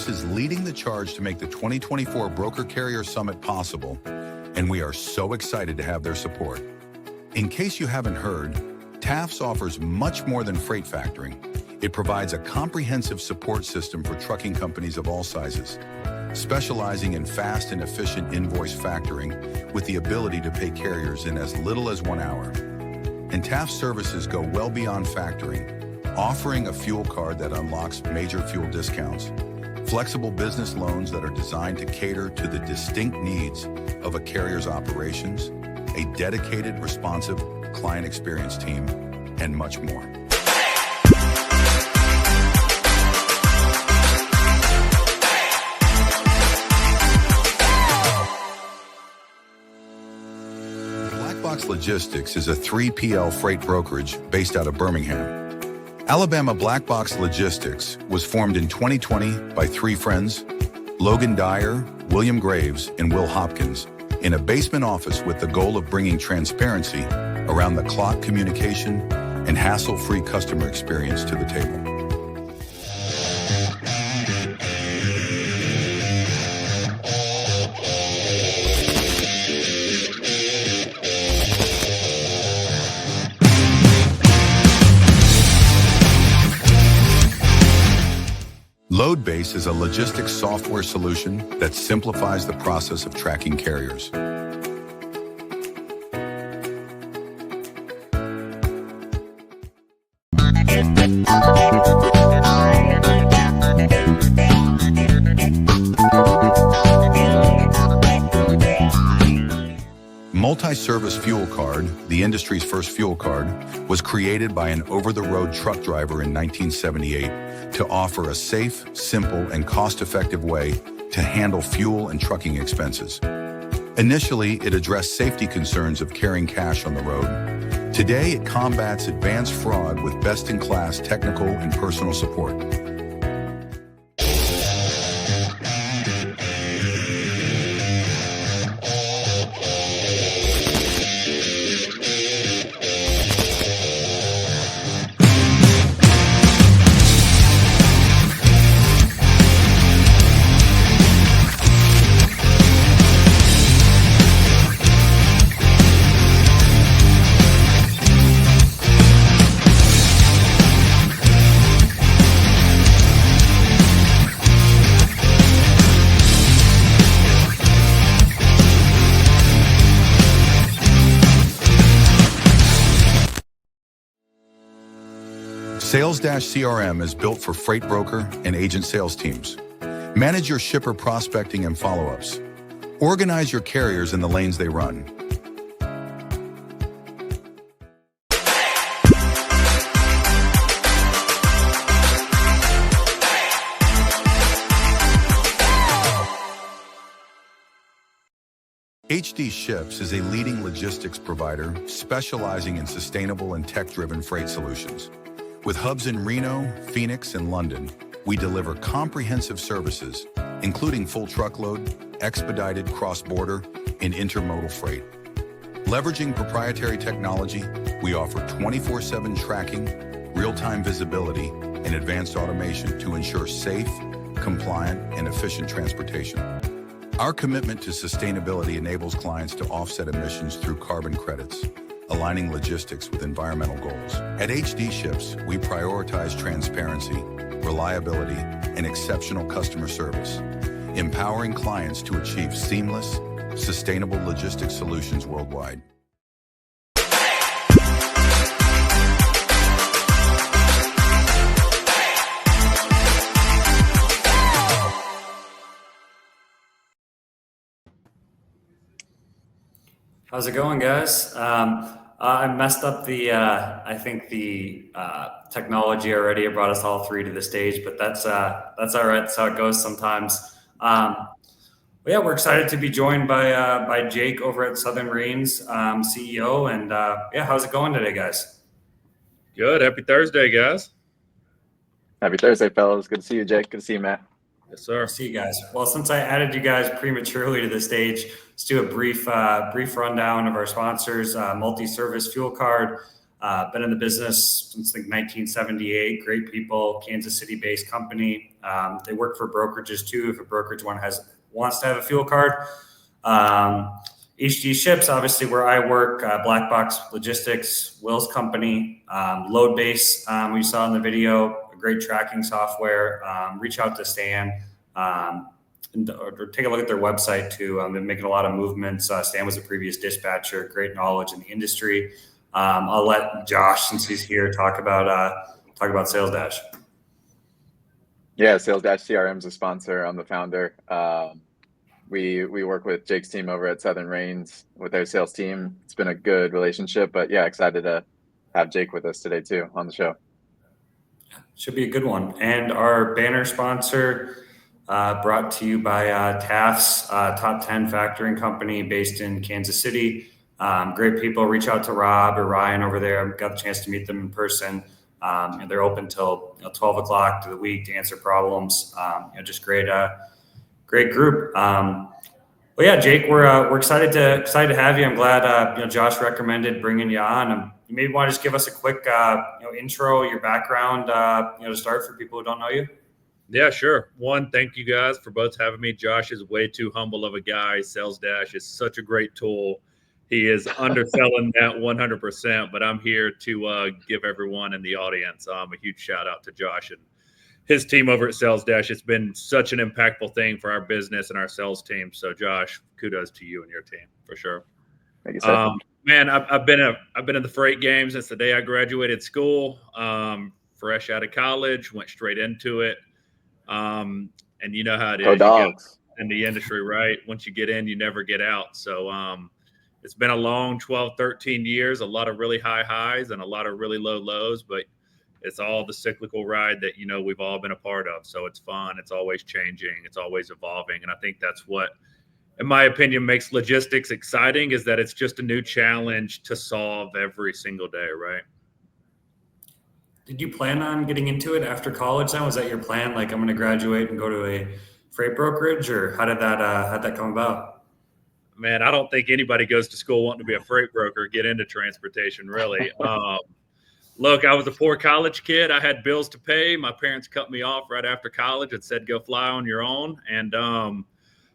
TAFS is leading the charge to make the 2024 Broker Carrier Summit possible, and we are so excited to have their support. In case you haven't heard, TAFS offers much more than freight factoring. It provides a comprehensive support system for trucking companies of all sizes, specializing in fast and efficient invoice factoring with the ability to pay carriers in as little as 1 hour. And TAFS services go well beyond factoring, offering a fuel card that unlocks major fuel discounts, flexible business loans that are designed to cater to the distinct needs of a carrier's operations, a dedicated, responsive client experience team, and much more. Black Box Logistics is a 3PL freight brokerage based out of Birmingham. Alabama Black Box Logistics was formed in 2020 by 3 friends, Logan Dyer, William Graves, and Will Hopkins, in a basement office with the goal of bringing transparency around the clock communication and hassle-free customer experience to the table. LoadBase is a logistics software solution that simplifies the process of tracking carriers. Multi-service fuel card, the industry's first fuel card, was created by an over-the-road truck driver in 1978 to offer a safe, simple, and cost-effective way to handle fuel and trucking expenses. Initially, it addressed safety concerns of carrying cash on the road. Today, it combats advanced fraud with best-in-class technical and personal support. Sales-CRM is built for freight broker and agent sales teams. Manage your shipper prospecting and follow-ups. Organize your carriers in the lanes they run. HD Ships is a leading logistics provider specializing in sustainable and tech-driven freight solutions. With hubs in Reno, Phoenix, and London, we deliver comprehensive services, including full truckload, expedited cross-border, and intermodal freight. Leveraging proprietary technology, we offer 24/7 tracking, real-time visibility, and advanced automation to ensure safe, compliant, and efficient transportation. Our commitment to sustainability enables clients to offset emissions through carbon credits, aligning logistics with environmental goals. At HD Ships, we prioritize transparency, reliability, and exceptional customer service, empowering clients to achieve seamless, sustainable logistics solutions worldwide. How's it going, guys? I messed up I think the technology already. I brought us all 3 to the stage, but that's all right. That's how it goes sometimes. But yeah, we're excited to be joined by Jake over at Southern Reins, CEO. And yeah, how's it going today, guys? Good. Happy Thursday, guys. Happy Thursday, fellas. Good to see you, Jake. Good to see you, Matt. Yes, sir. See you guys. Well, since I added you guys prematurely to the stage, let's do a brief rundown of our sponsors. Multi-service fuel card. Been in the business since 1978. Great people, Kansas City-based company. They work for brokerages too. If a brokerage wants to have a fuel card. HD Ships, obviously where I work, Black Box Logistics, Will's company, Load Base, we saw in the video, a great tracking software. Reach out to Stan or take a look at their website too. They're making a lot of movements. Stan was a previous dispatcher, great knowledge in the industry. I'll let Josh, since he's here, talk about Sales Dash. Yeah, Sales Dash CRM is a sponsor. I'm the founder. We work with Jake's team over at Southern Reins with their sales team. It's been a good relationship, but yeah, excited to have Jake with us today too on the show. Should be a good one. And our banner sponsor, brought to you by Taft's, top 10 factoring company based in Kansas City. Great people. Reach out to Rob or Ryan over there. Got the chance to meet them in person. And they're open till 12 o'clock to the week to answer problems. Just great group. Well, yeah, Jake, we're excited to have you. I'm glad Josh recommended bringing you on. You maybe want to just give us a quick intro, your background, to start for people who don't know you. Yeah, sure. One, thank you guys for both having me. Josh is way too humble of a guy. Sales Dash is such a great tool. He is underselling that 100%, but I'm here to give everyone in the audience a huge shout out to Josh and his team over at Sales Dash. It's been such an impactful thing for our business and our sales team. So, Josh, kudos to you and your team for sure. Thank you, sir. Man, I've been in the freight game since the day I graduated school. Fresh out of college, went straight into it. And you know how it is. Go Dawgs. In the industry, right? Once you get in, you never get out. So it's been a long 12, 13 years, a lot of really high highs and a lot of really low lows, but it's all the cyclical ride that, we've all been a part of. So it's fun. It's always changing. It's always evolving. And I think that's what, in my opinion, makes logistics exciting, is that it's just a new challenge to solve every single day, right? Did you plan on getting into it after college then? Was that your plan? Like, I'm going to graduate and go to a freight brokerage, or how'd that come about? Man, I don't think anybody goes to school wanting to be a freight broker, get into transportation, really. Look, I was a poor college kid. I had bills to pay. My parents cut me off right after college and said, go fly on your own. And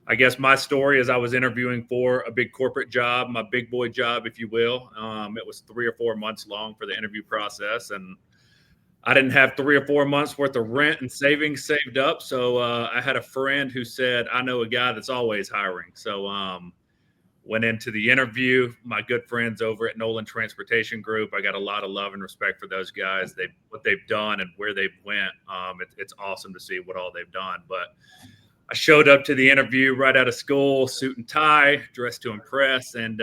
I guess my story is I was interviewing for a big corporate job, my big boy job, if you will. It was 3 or 4 months long for the interview process. And I didn't have 3 or 4 months worth of rent and savings saved up. So I had a friend who said, I know a guy that's always hiring. So went into the interview. My good friends over at Nolan Transportation Group, I got a lot of love and respect for those guys. What they've done and where they've went. It's awesome to see what all they've done. But I showed up to the interview right out of school, suit and tie, dressed to impress. And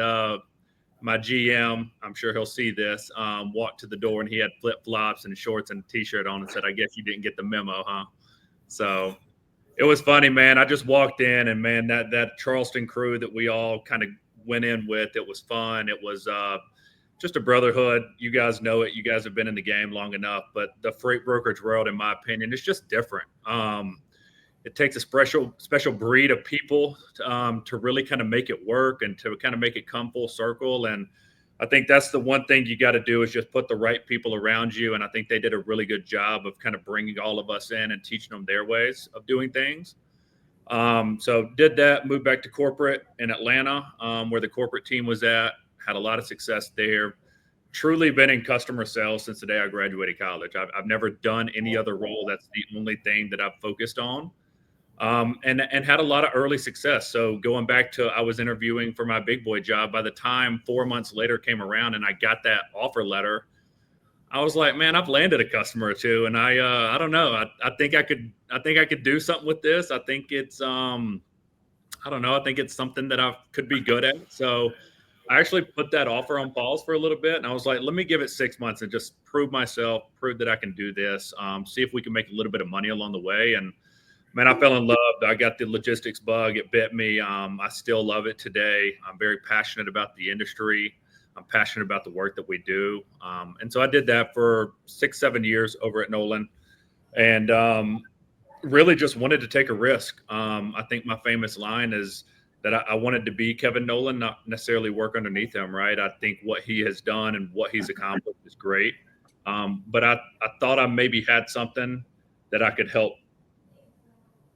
my GM, I'm sure he'll see this, walked to the door and he had flip-flops and shorts and a T-shirt on and said, I guess you didn't get the memo, huh? So it was funny, man. I just walked in and, man, that Charleston crew that we all kind of went in with, it was fun. It was just a brotherhood. You guys know it. You guys have been in the game long enough. But the freight brokerage world, in my opinion, is just different. It takes a special breed of people to really kind of make it work and to kind of make it come full circle. And I think that's the one thing you got to do is just put the right people around you. And I think they did a really good job of kind of bringing all of us in and teaching them their ways of doing things. So did that, moved back to corporate in Atlanta, where the corporate team was at, had a lot of success there. Truly been in customer sales since the day I graduated college. I've never done any other role. That's the only thing that I've focused on. And had a lot of early success. So going back to, I was interviewing for my big boy job. By the time 4 months later came around and I got that offer letter, I was like, man, I've landed a customer or two. And I don't know. I think I could do something with this. I think it's, I don't know. I think it's something that I could be good at. So I actually put that offer on pause for a little bit. And I was like, let me give it 6 months and just prove myself, prove that I can do this, see if we can make a little bit of money along the way. And man, I fell in love. I got the logistics bug. It bit me. I still love it today. I'm very passionate about the industry. I'm passionate about the work that we do. And so I did that for 6-7 years over at Nolan and really just wanted to take a risk. I think my famous line is that I wanted to be Kevin Nolan, not necessarily work underneath him, right? I think what he has done and what he's accomplished is great. But I thought I maybe had something that I could help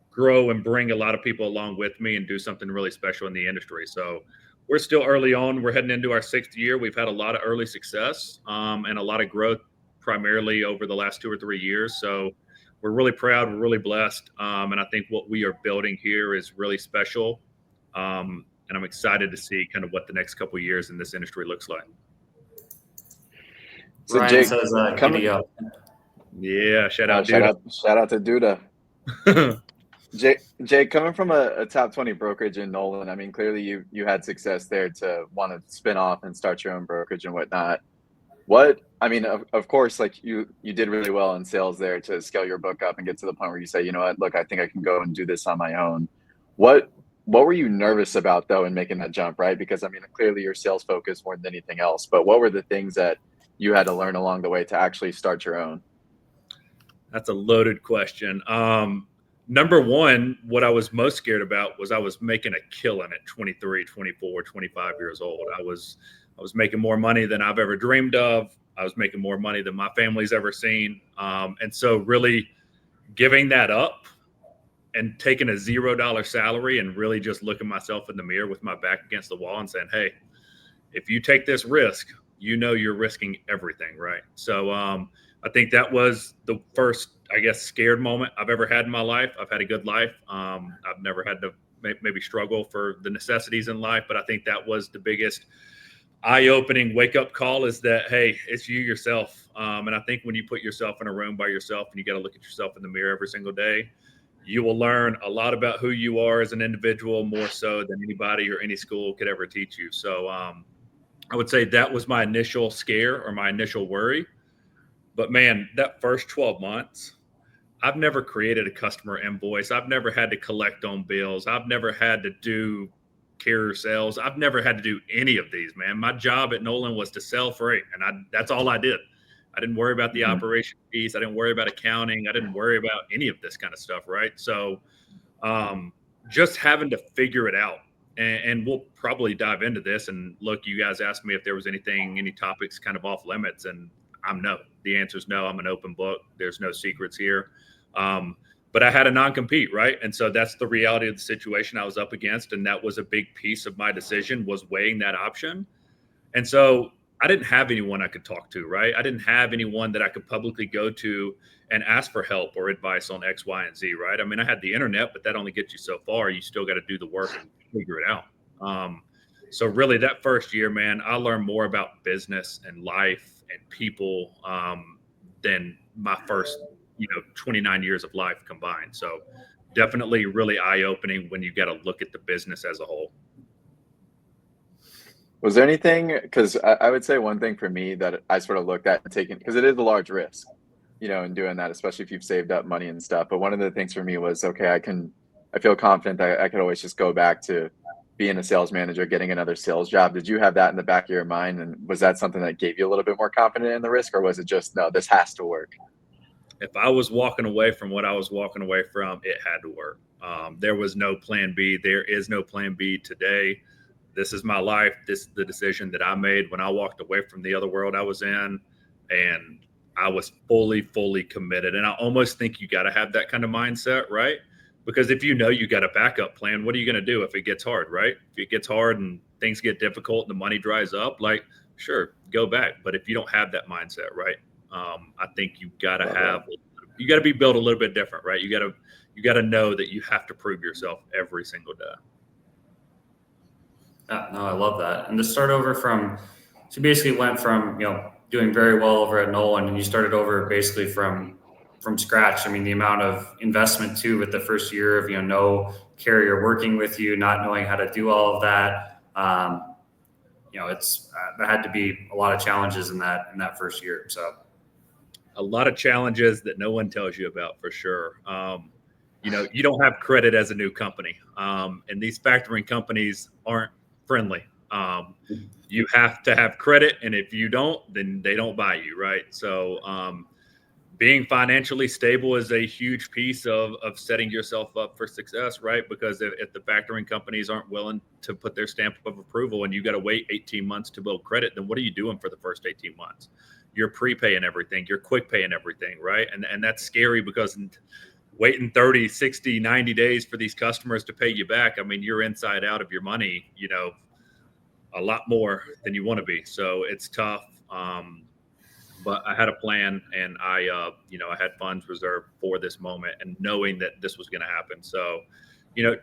grow and bring a lot of people along with me and do something really special in the industry. So we're still early on. We're heading into our 6th year. We've had a lot of early success and a lot of growth primarily over the last 2 or 3 years. So we're really proud. We're really blessed. And I think what we are building here is really special. And I'm excited to see kind of what the next couple of years in this industry looks like. So Ryan Jake, says, giddy up. Yeah, shout out to Duda. Jake, coming from a top 20 brokerage in Nolan, I mean, clearly you had success there to want to spin off and start your own brokerage and whatnot. Of course, like you did really well in sales there to scale your book up and get to the point where you say, you know what, look, I think I can go and do this on my own. What were you nervous about though in making that jump, right? Because I mean, clearly you're sales focused more than anything else, but what were the things that you had to learn along the way to actually start your own? That's a loaded question. Number one, what I was most scared about was I was making a killing at 23, 24, 25 years old. I was making more money than I've ever dreamed of. I was making more money than my family's ever seen. And so really giving that up and taking a $0 salary and really just looking myself in the mirror with my back against the wall and saying, hey, if you take this risk, you know you're risking everything, right? So I think that was the first, I guess, scared moment I've ever had in my life. I've had a good life. I've never had to maybe struggle for the necessities in life, but I think that was the biggest eye-opening wake-up call is that, hey, it's you yourself. And I think when you put yourself in a room by yourself and you got to look at yourself in the mirror every single day, you will learn a lot about who you are as an individual, more so than anybody or any school could ever teach you. So I would say that was my initial scare or my initial worry. But man, that first 12 months, I've never created a customer invoice. I've never had to collect on bills. I've never had to do carrier sales. I've never had to do any of these, man. My job at Nolan was to sell freight, and that's all I did. I didn't worry about the operation piece. I didn't worry about accounting. I didn't worry about any of this kind of stuff, right? So just having to figure it out. And we'll probably dive into this. And look, you guys asked me if there was any topics kind of off limits, and I'm no. The answer is no. I'm an open book. There's no secrets here. But I had a non-compete, right? And so that's the reality of the situation I was up against. And that was a big piece of my decision, was weighing that option. And so I didn't have anyone I could talk to, right? I didn't have anyone that I could publicly go to and ask for help or advice on X, Y, and Z, right? I mean, I had the internet, but that only gets you so far. You still got to do the work and figure it out. So really that first year, man, I learned more about business and life and people than my first 29 years of life combined. So definitely really eye-opening when you got to look at the business as a whole. Was there anything, because I would say one thing for me that I sort of looked at and taken, because it is a large risk, in doing that, especially if you've saved up money and stuff. But one of the things for me was, okay, I feel confident that I could always just go back to being a sales manager, getting another sales job. Did you have that in the back of your mind? And was that something that gave you a little bit more confident in the risk, or was it just, no, this has to work? If I was walking away from what I was walking away from, it had to work. There was no plan B. There is no plan B today. This is my life. This is the decision that I made when I walked away from the other world I was in, and I was fully committed. And I almost think you got to have that kind of mindset, right? Because if you got a backup plan, what are you going to do if it gets hard, right? If it gets hard and things get difficult and the money dries up, like, sure, go back. But if you don't have that mindset, right? I think you got to be built a little bit different, right? You got to know that you have to prove yourself every single day. Yeah, no, I love that. And to start over so you basically went from, doing very well over at Nolan, and you started over basically from scratch. I mean, the amount of investment too with the first year of, no carrier working with you, not knowing how to do all of that. There had to be a lot of challenges in that first year. So a lot of challenges that no one tells you about, for sure. You don't have credit as a new company. And these factoring companies aren't friendly. You have to have credit. And if you don't, then they don't buy you. Right. So being financially stable is a huge piece of setting yourself up for success, right? Because if the factoring companies aren't willing to put their stamp of approval and you got to wait 18 months to build credit, then what are you doing for the first 18 months? You're prepaying everything, you're quick paying everything, right? And that's scary because waiting 30, 60, 90 days for these customers to pay you back, I mean, you're inside out of your money, you know, a lot more than you want to be. So it's tough. But I had a plan, and I had funds reserved for this moment, and knowing that this was going to happen. So,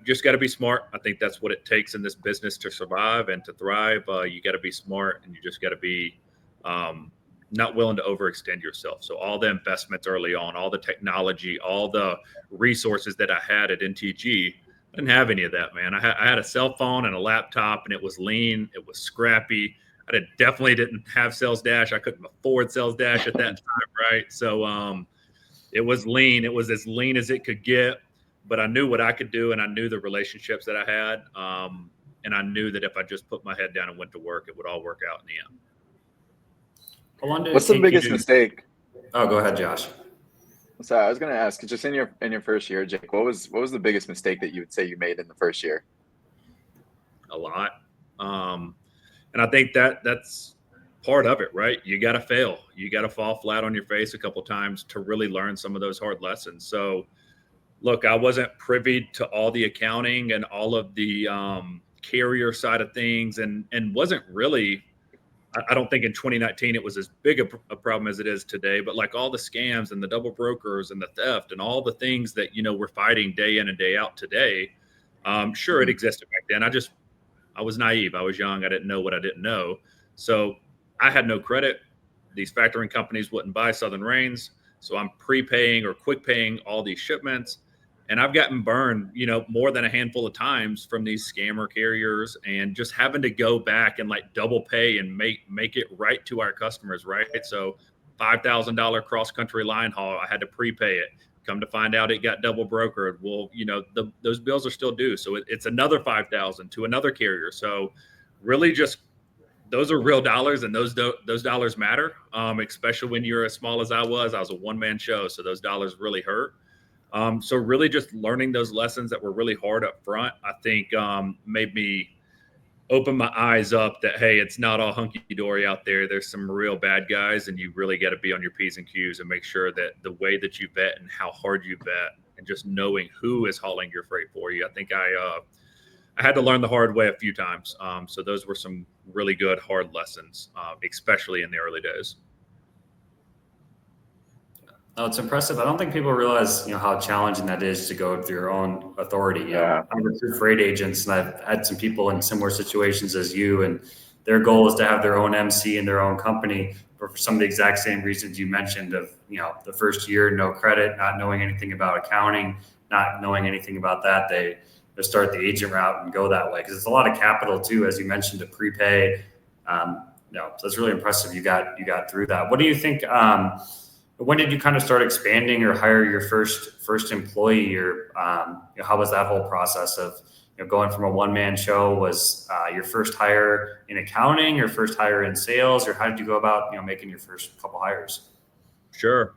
just got to be smart. I think that's what it takes in this business to survive and to thrive. You got to be smart, and you just got to be not willing to overextend yourself. So all the investments early on, all the technology, all the resources that I had at NTG, I didn't have any of that, man. I had a cell phone and a laptop, and it was lean. It was scrappy. I definitely didn't have Sales Dash. I couldn't afford Sales Dash at that time, right? So it was lean. It was as lean as it could get, but I knew what I could do, and I knew the relationships that I had, and I knew that if I just put my head down and went to work, it would all work out in the end. What's the biggest mistake? Oh, go ahead, Josh. Sorry, I was going to ask, just in your first year, Jake, what was the biggest mistake that you would say you made in the first year? A lot. And I think that's part of it, right? You got to fail. You got to fall flat on your face a couple times to really learn some of those hard lessons. So, look, I wasn't privy to all the accounting and all of the carrier side of things, and wasn't really. I don't think in 2019 it was as big a problem as it is today. But like all the scams and the double brokers and the theft and all the things that we're fighting day in and day out today, sure, it existed back then. I was naive. I was young. I didn't know what I didn't know. So I had no credit. These factoring companies wouldn't buy Southern Reins. So I'm prepaying or quick paying all these shipments. And I've gotten burned, more than a handful of times from these scammer carriers, and just having to go back and like double pay and make it right to our customers, right? So $5,000 cross-country line haul, I had to prepay it. Come to find out it got double brokered. Well, those bills are still due. So it's another $5,000 to another carrier. So really just those are real dollars, and those dollars matter, especially when you're as small as I was. I was a one-man show. So those dollars really hurt. So really just learning those lessons that were really hard up front, I think made me open my eyes up that, hey, it's not all hunky-dory out there. There's some real bad guys, and you really got to be on your P's and Q's and make sure that the way that you vet and how hard you vet, and just knowing who is hauling your freight for you. I think I had to learn the hard way a few times. So those were some really good hard lessons, especially in the early days. No, it's impressive. I don't think people realize, how challenging that is to go through your own authority. Yeah. I recruit freight agents, and I've had some people in similar situations as you, and their goal is to have their own MC and their own company for some of the exact same reasons you mentioned of, the first year, no credit, not knowing anything about accounting, not knowing anything about that. They start the agent route and go that way, because it's a lot of capital too, as you mentioned, to prepay. So it's really impressive you got through that. What do you think? When did you kind of start expanding or hire your first employee? Or how was that whole process of going from a one-man show? Was your first hire in accounting, your first hire in sales, or how did you go about making your first couple hires? Sure.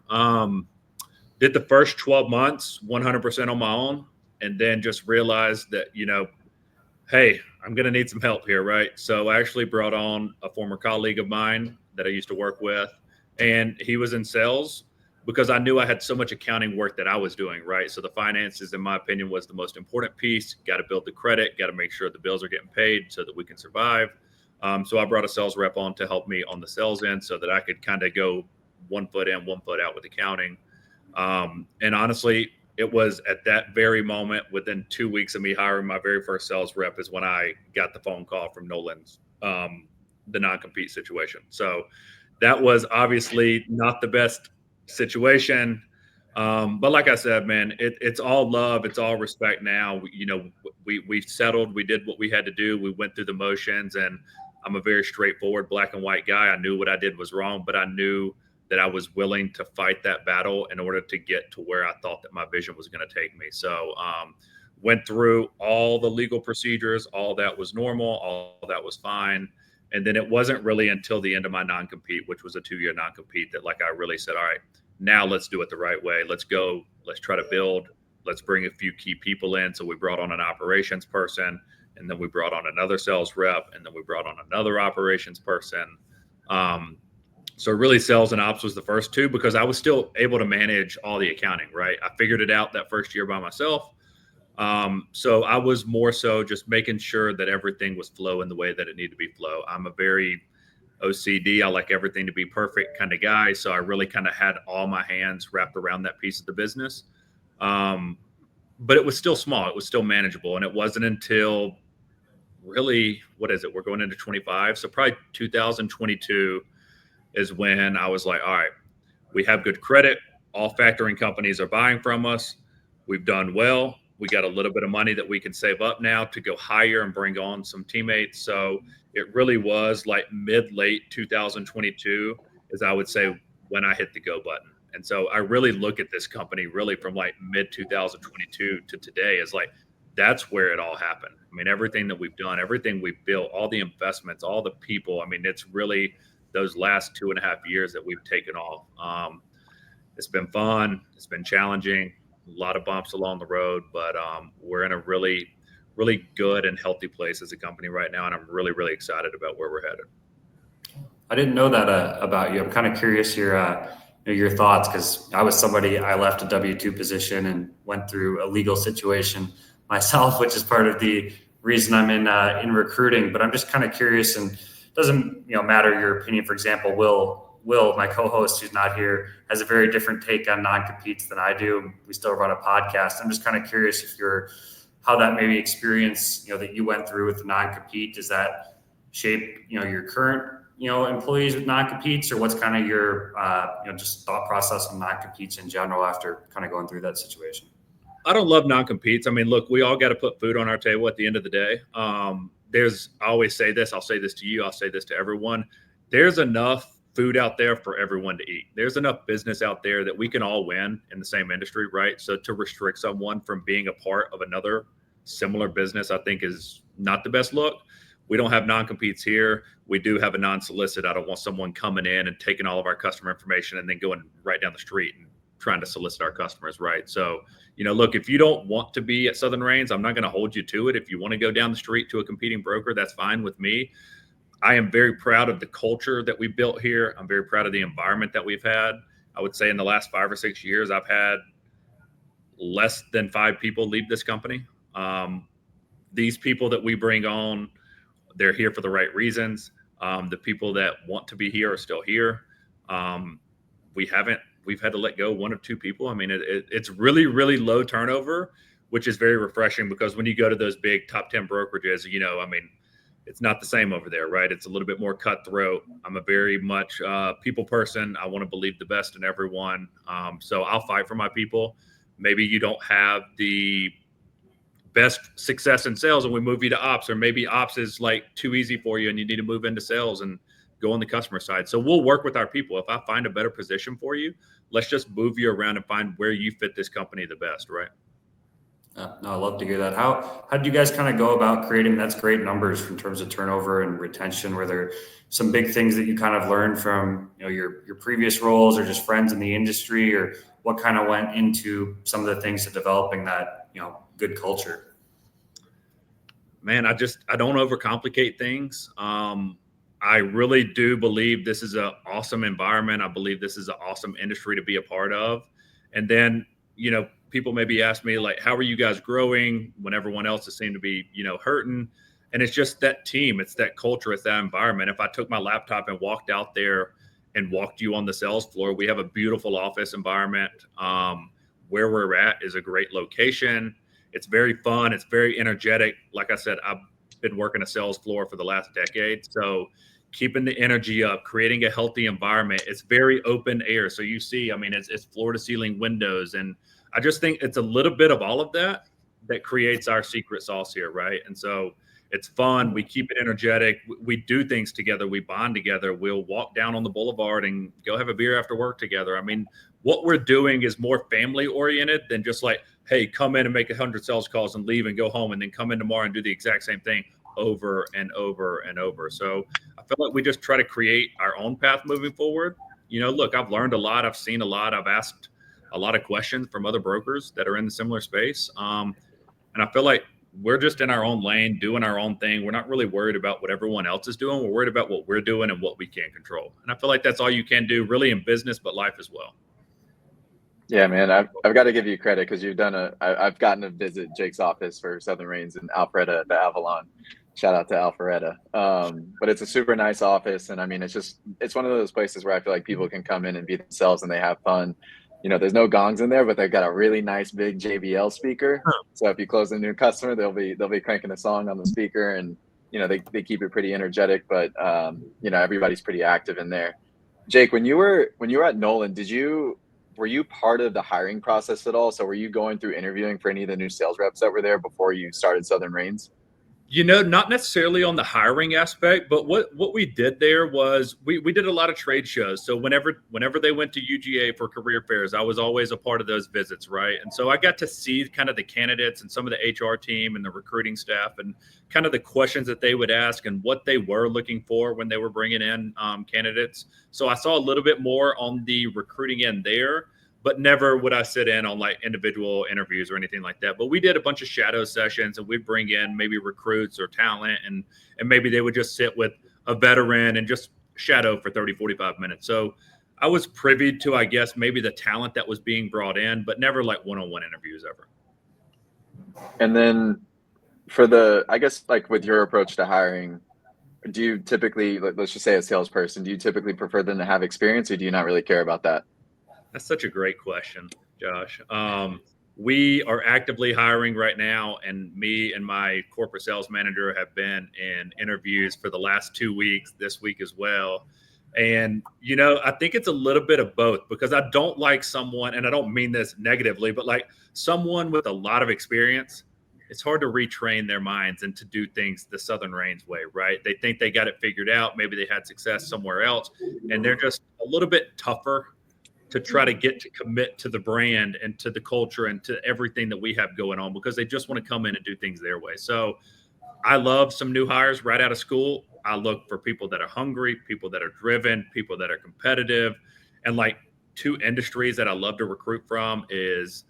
Did the first 12 months 100% on my own, and then just realized that hey, I'm going to need some help here, right? So I actually brought on a former colleague of mine that I used to work with. And he was in sales because I knew I had so much accounting work that I was doing, right? So the finances, in my opinion, was the most important piece. Got to build the credit, got to make sure the bills are getting paid so that we can survive. So I brought a sales rep on to help me on the sales end so that I could kind of go 1 foot in, 1 foot out with accounting. And honestly, it was at that very moment, within 2 weeks of me hiring my very first sales rep, is when I got the phone call from Nolan's, the non-compete situation. So that was obviously not the best situation. But like I said, man, it's all love. It's all respect now. We settled. We did what we had to do. We went through the motions, and I'm a very straightforward black and white guy. I knew what I did was wrong, but I knew that I was willing to fight that battle in order to get to where I thought that my vision was going to take me. So went through all the legal procedures. All that was normal. All that was fine. And then it wasn't really until the end of my non-compete, which was a 2-year non-compete, that I really said, all right, Now let's do it the right way. Let's go. Let's try to build. Let's bring a few key people in. So we brought on an operations person, and then we brought on another sales rep, and then we brought on another operations person. So really sales and ops was the first two, because I was still able to manage all the accounting, right? I figured it out that first year by myself. So I was more so just making sure that everything was flowing the way that it needed to be flow. I'm a very OCD. I like everything to be perfect kind of guy. So I really kind of had all my hands wrapped around that piece of the business. But it was still small. It was still manageable. And it wasn't until really, what is it? We're going into 25. So probably 2022 is when I was like, all right, we have good credit. All factoring companies are buying from us. We've done well. We got a little bit of money that we can save up now to go hire and bring on some teammates. So it really was like late 2022 is, I would say, when I hit the go button. And so I really look at this company really from like mid 2022 to today is like, that's where it all happened. I mean, everything that we've done, everything we've built, all the investments, all the people. I mean, it's really those last 2.5 years that we've taken off. It's been fun. It's been challenging. A lot of bumps along the road, but we're in a really, really good and healthy place as a company right now. And I'm really, really excited about where we're headed. I didn't know that about you. I'm kind of curious your thoughts, because I left a W-2 position and went through a legal situation myself, which is part of the reason I'm in recruiting. But I'm just kind of curious, and it doesn't matter your opinion. For example, Will, my co-host who's not here, has a very different take on non-competes than I do. We still run a podcast. I'm just kind of curious how that maybe experience, that you went through with the non-compete, does that shape, your current, employees with non-competes, or what's kind of your, just thought process on non-competes in general after kind of going through that situation? I don't love non-competes. I mean, look, we all got to put food on our table at the end of the day. I always say this, I'll say this to you, I'll say this to everyone. There's enough food out there for everyone to eat. There's enough business out there that we can all win in the same industry, right? So to restrict someone from being a part of another similar business, I think is not the best look. We don't have non-competes here. We do have a non-solicit. I don't want someone coming in and taking all of our customer information and then going right down the street and trying to solicit our customers, right? So, look, if you don't want to be at Southern Reins, I'm not going to hold you to it. If you want to go down the street to a competing broker, that's fine with me. I am very proud of the culture that we built here. I'm very proud of the environment that we've had. I would say in the last 5 or 6 years, I've had less than 5 people leave this company. These people that we bring on, they're here for the right reasons. The people that want to be here are still here. We've had to let go 1 or 2 people. I mean, it's really, really low turnover, which is very refreshing, because when you go to those big top 10 brokerages, I mean, it's not the same over there, right? It's a little bit more cutthroat. I'm a very much people person. I want to believe the best in everyone. So I'll fight for my people. Maybe you don't have the best success in sales and we move you to ops, or maybe ops is like too easy for you and you need to move into sales and go on the customer side. So we'll work with our people. If I find a better position for you, let's just move you around and find where you fit this company the best, right? No, I love to hear that. How did you guys kind of go about creating? That's great numbers in terms of turnover and retention. Were there some big things that you kind of learned from your previous roles, or just friends in the industry, or what kind of went into some of the things to developing that good culture? Man, I don't overcomplicate things. I really do believe this is an awesome environment. I believe this is an awesome industry to be a part of. And then people maybe ask me, like, how are you guys growing when everyone else is seem to be, hurting? And it's just that team. It's that culture. It's that environment. If I took my laptop and walked out there and walked you on the sales floor, we have a beautiful office environment. Where we're at is a great location. It's very fun. It's very energetic. Like I said, I've been working a sales floor for the last decade. So keeping the energy up, creating a healthy environment. It's very open air. So you see, I mean, it's floor to ceiling windows. And I just think it's a little bit of all of that creates our secret sauce here, right? And so it's fun. We keep it energetic. We do things together. We bond together. We'll walk down on the boulevard and go have a beer after work together. I mean, what we're doing is more family oriented than just like, hey, come in and make 100 sales calls and leave and go home, and then come in tomorrow and do the exact same thing over and over and over. So I feel like we just try to create our own path moving forward. look, I've learned a lot. I've seen a lot. I've asked a lot of questions from other brokers that are in the similar space. And I feel like we're just in our own lane, doing our own thing. We're not really worried about what everyone else is doing. We're worried about what we're doing and what we can control. And I feel like that's all you can do really in business, but life as well. Yeah, man, I've got to give you credit because I've gotten to visit Jake's office for Southern Reins in Alpharetta at the Avalon. Shout out to Alpharetta. But it's a super nice office. And I mean, it's one of those places where I feel like people can come in and be themselves and they have fun. There's no gongs in there, but they've got a really nice big JBL speaker. So if you close a new customer, they'll be cranking a song on the speaker, and they keep it pretty energetic, but everybody's pretty active in there. Jake, when you were at Nolan, were you part of the hiring process at all? So were you going through interviewing for any of the new sales reps that were there before you started Southern Reins? Not necessarily on the hiring aspect, but what we did there was we did a lot of trade shows. So whenever they went to UGA for career fairs, I was always a part of those visits, right? And so I got to see kind of the candidates and some of the HR team and the recruiting staff and kind of the questions that they would ask and what they were looking for when they were bringing in candidates. So I saw a little bit more on the recruiting end there, but never would I sit in on like individual interviews or anything like that. But we did a bunch of shadow sessions, and we'd bring in maybe recruits or talent, and maybe they would just sit with a veteran and just shadow for 30, 45 minutes. So I was privy to, I guess, maybe the talent that was being brought in, but never like one-on-one interviews ever. And then I guess like with your approach to hiring, do you typically, let's just say a salesperson, do you typically prefer them to have experience, or do you not really care about that? That's such a great question, Josh. We are actively hiring right now, and me and my corporate sales manager have been in interviews for the last 2 weeks, this week as well. And, I think it's a little bit of both, because I don't like someone, and I don't mean this negatively, but like someone with a lot of experience, it's hard to retrain their minds and to do things the Southern Reins way, right? They think they got it figured out. Maybe they had success somewhere else, and they're just a little bit tougher to try to get to commit to the brand and to the culture and to everything that we have going on, because they just want to come in and do things their way. So I love some new hires right out of school. I look for people that are hungry, people that are driven, people that are competitive. And like 2 industries that I love to recruit from is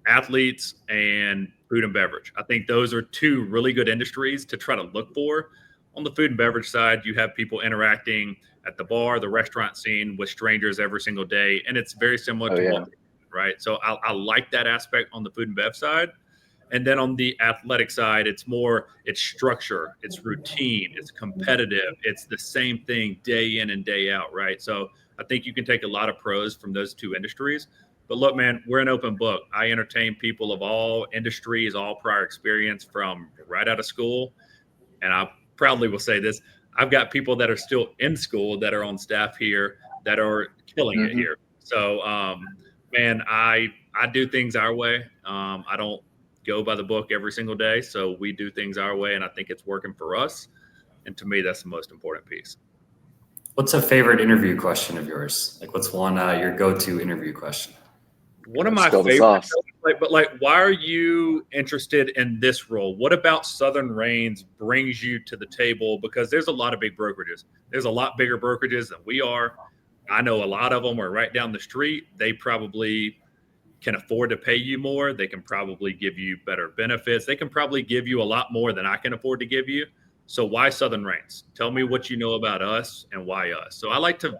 athletes and food and beverage. I think those are 2 really good industries to try to look for. On the food and beverage side, you have people interacting at the bar, the restaurant scene with strangers every single day. And it's very similar to what, right? So I like that aspect on the food and bev side. And then on the athletic side, it's structure, it's routine, it's competitive. It's the same thing day in and day out, right? So I think you can take a lot of pros from those 2 industries. But look, man, we're an open book. I entertain people of all industries, all prior experience from right out of school. And I proudly will say this: I've got people that are still in school that are on staff here that are killing it here. So, man, I do things our way. I don't go by the book every single day. So we do things our way, and I think it's working for us. And to me, that's the most important piece. What's a favorite interview question of yours? Like, what's one your go-to interview question? One of my favorites, but why are you interested in this role? What about Southern Reins brings you to the table? Because there's a lot of big brokerages. There's a lot bigger brokerages than we are. I know a lot of them are right down the street. They probably can afford to pay you more. They can probably give you better benefits. They can probably give you a lot more than I can afford to give you. So why Southern Reins? Tell me what you know about us and why us. So I like to,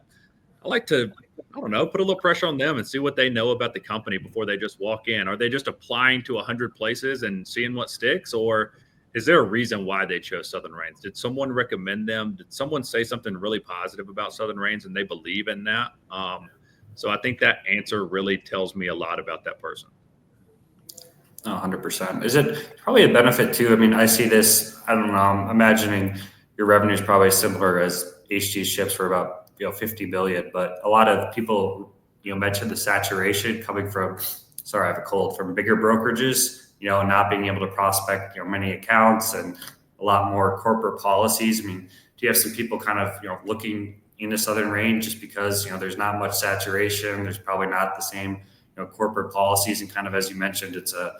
I don't know, put a little pressure on them and see what they know about the company before they just walk in. Are they just applying to 100 places and seeing what sticks? Or is there a reason why they chose Southern Reins? Did someone recommend them? Did someone say something really positive about Southern Reins and they believe in that? So I think that answer really tells me a lot about that person. 100%. Is it probably a benefit too? I mean, I see this, I don't know, I'm imagining your revenue is probably similar as HG ships for about 50 billion, but a lot of people, mentioned the saturation coming from, sorry, I have a cold, from bigger brokerages, not being able to prospect, many accounts and a lot more corporate policies. I mean, do you have some people kind of, looking into Southern Reins just because, there's not much saturation, there's probably not the same, corporate policies, and kind of, as you mentioned, it's a,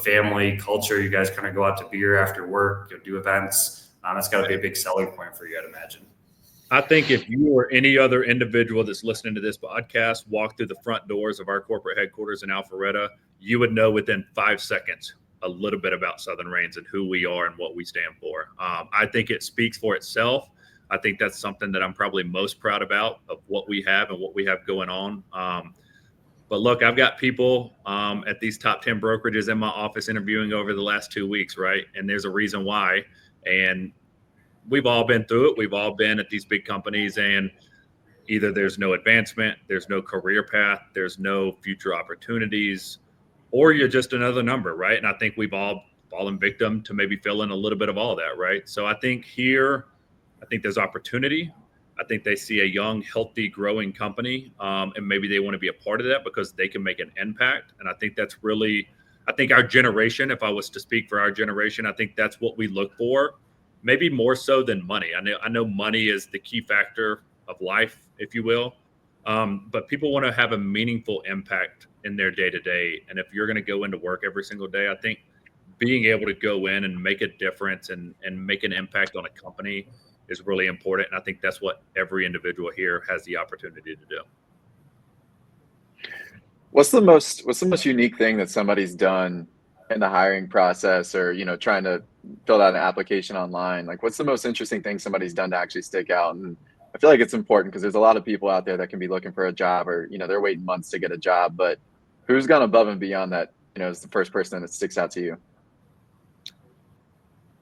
family culture. You guys kind of go out to beer after work, do events. That's got to be a big selling point for you, I'd imagine. I think if you or any other individual that's listening to this podcast walked through the front doors of our corporate headquarters in Alpharetta, you would know within 5 seconds a little bit about Southern Reins and who we are and what we stand for. I think it speaks for itself. I think that's something that I'm probably most proud about of what we have and what we have going on. But look, I've got people at these top 10 brokerages in my office interviewing over the last 2 weeks, right? And there's a reason why. And we've all been through it. We've all been at these big companies, and either there's no advancement, there's no career path, there's no future opportunities, or you're just another number, right? And I think we've all fallen victim to maybe feeling a little bit of all that, right? So I think here, I think there's opportunity. I think they see a young, healthy, growing company, and maybe they want to be a part of that because they can make an impact. And I think that's really, I think our generation, if I was to speak for our generation, I think that's what we look for. Maybe more so than money. I know money is the key factor of life, if you will. But people want to have a meaningful impact in their day-to-day. And if you're going to go into work every single day, I think being able to go in and make a difference and make an impact on a company is really important. And I think that's what every individual here has the opportunity to do. What's the most unique thing that somebody's done in the hiring process, or, trying to fill out an application online? Like, what's the most interesting thing somebody's done to actually stick out? And I feel like it's important because there's a lot of people out there that can be looking for a job, or, they're waiting months to get a job, but who's gone above and beyond that, is the first person that sticks out to you?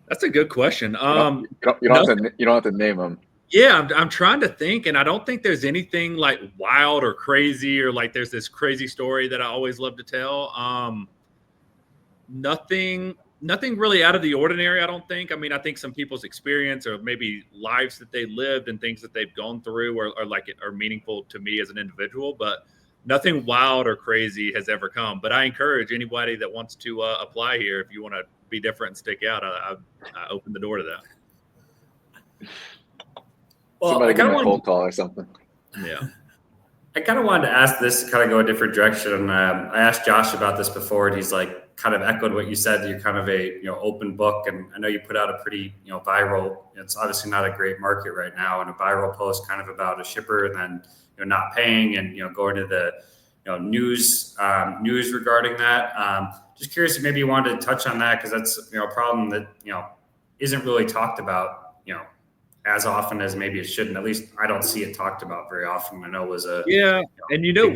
That's a good question. You don't have to name them. Yeah, I'm trying to think, and I don't think there's anything like wild or crazy, or like there's this crazy story that I always love to tell. Nothing really out of the ordinary, I don't think. I mean, I think some people's experience or maybe lives that they lived and things that they've gone through are meaningful to me as an individual, but nothing wild or crazy has ever come. But I encourage anybody that wants to apply here, if you want to be different and stick out, I open the door to that. Well, somebody give me a cold call or something. Yeah. I kind of wanted to ask this to kind of go a different direction. I asked Josh about this before, and he's like kind of echoed what you said. You're kind of a open book, and I know you put out a pretty viral. It's obviously not a great market right now, and a viral post kind of about a shipper and then not paying and going to the news regarding that. Just curious if maybe you wanted to touch on that, because that's a problem that isn't really talked about as often as maybe it shouldn't. At least I don't see it talked about very often. I know it was and